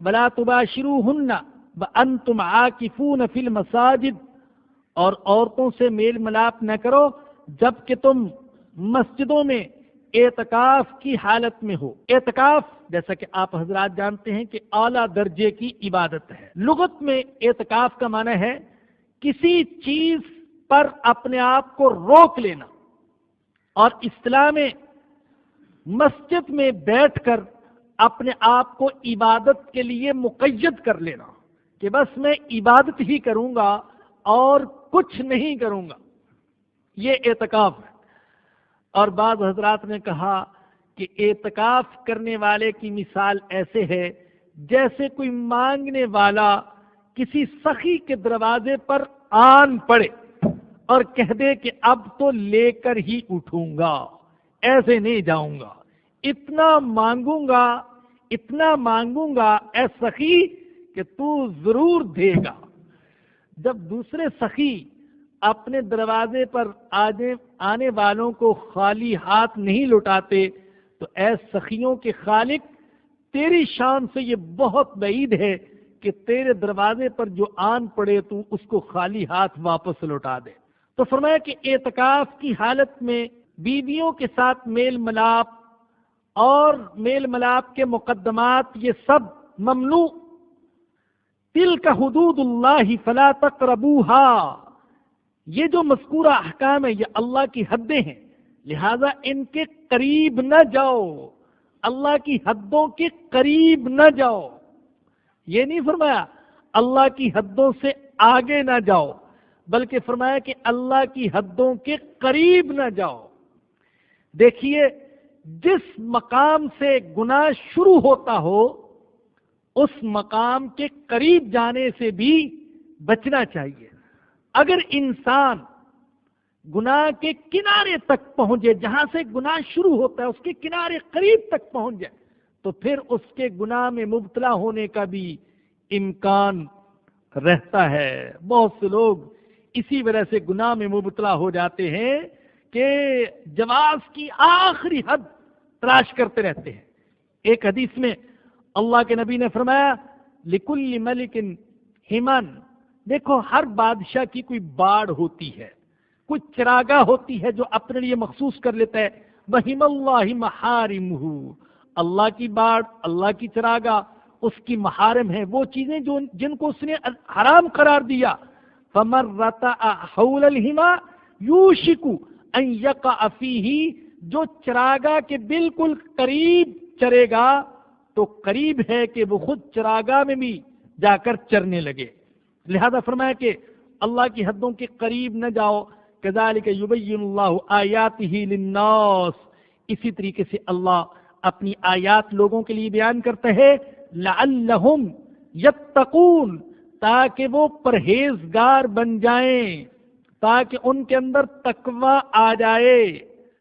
ولا تباشروہن وانتم عاکفون فی المساجد، اور عورتوں سے میل ملاپ نہ کرو جبکہ تم مسجدوں میں اعتکاف کی حالت میں ہو۔ اعتکاف جیسا کہ آپ حضرات جانتے ہیں کہ اعلیٰ درجے کی عبادت ہے۔ لغت میں اعتکاف کا معنی ہے کسی چیز پر اپنے آپ کو روک لینا، اور اصطلاح میں مسجد میں بیٹھ کر اپنے آپ کو عبادت کے لیے مقید کر لینا کہ بس میں عبادت ہی کروں گا اور کچھ نہیں کروں گا، یہ اعتکاف ہے۔ اور بعض حضرات نے کہا کہ اعتکاف کرنے والے کی مثال ایسے ہے جیسے کوئی مانگنے والا کسی سخی کے دروازے پر آن پڑے اور کہہ دے کہ اب تو لے کر ہی اٹھوں گا، ایسے نہیں جاؤں گا، اتنا مانگوں گا اے سخی کہ تو ضرور دے گا۔ جب دوسرے سخی اپنے دروازے پر آنے والوں کو خالی ہاتھ نہیں لوٹاتے تو اے سخیوں کے خالق، تیری شان سے یہ بہت بعید ہے کہ تیرے دروازے پر جو آن پڑے تو اس کو خالی ہاتھ واپس لوٹا دے۔ تو فرمایا کہ اعتکاف کی حالت میں بیویوں کے ساتھ میل ملاپ اور میل ملاپ کے مقدمات یہ سب ممنوع۔ تلک حدود اللہ فلا تقربوها، یہ جو مذکورہ احکام ہے یہ اللہ کی حدیں ہیں، لہذا ان کے قریب نہ جاؤ، اللہ کی حدوں کے قریب نہ جاؤ۔ یہ نہیں فرمایا اللہ کی حدوں سے آگے نہ جاؤ، بلکہ فرمایا کہ اللہ کی حدوں کے قریب نہ جاؤ۔ دیکھیے، جس مقام سے گناہ شروع ہوتا ہو اس مقام کے قریب جانے سے بھی بچنا چاہیے۔ اگر انسان گناہ کے کنارے تک پہنچے، جہاں سے گناہ شروع ہوتا ہے اس کے کنارے قریب تک پہنچ جائے، تو پھر اس کے گناہ میں مبتلا ہونے کا بھی امکان رہتا ہے۔ بہت سے لوگ اسی وجہ سے گناہ میں مبتلا ہو جاتے ہیں کہ جواز کی آخری حد تلاش کرتے رہتے ہیں۔ ایک حدیث میں اللہ کے نبی نے فرمایا لِكُلِّ مَلِكٍ حِمَن، دیکھو ہر بادشاہ کی کوئی باڑ ہوتی ہے، کوئی چراگاہ ہوتی ہے جو اپنے لیے مخصوص کر لیتا ہے۔ وَحِمَ اللَّهِ مَحَارِمُهُ، اللہ کی باڑ، اللہ کی چراگاہ اس کی محارم ہے، وہ چیزیں جن کو اس نے حرام قرار دیا۔ فَمَن رَتَعَ حَوْلَ الْحِمَى يُوشِكُ أَن يَقَعَ فِيهِ، جو چراگاہ کے بالکل قریب چرے گا تو قریب ہے کہ وہ خود چراگاہ میں بھی جا کر چرنے لگے۔ لہذا فرمایا کہ اللہ کی حدوں کے قریب نہ جاؤ۔ کذالک یبین اللہ آیاتہ للناس، اسی طریقے سے اللہ اپنی آیات لوگوں کے لیے بیان کرتا ہے، لعلہم یتقون، تاکہ وہ پرہیزگار بن جائیں، تاکہ ان کے اندر تقوی آ جائے۔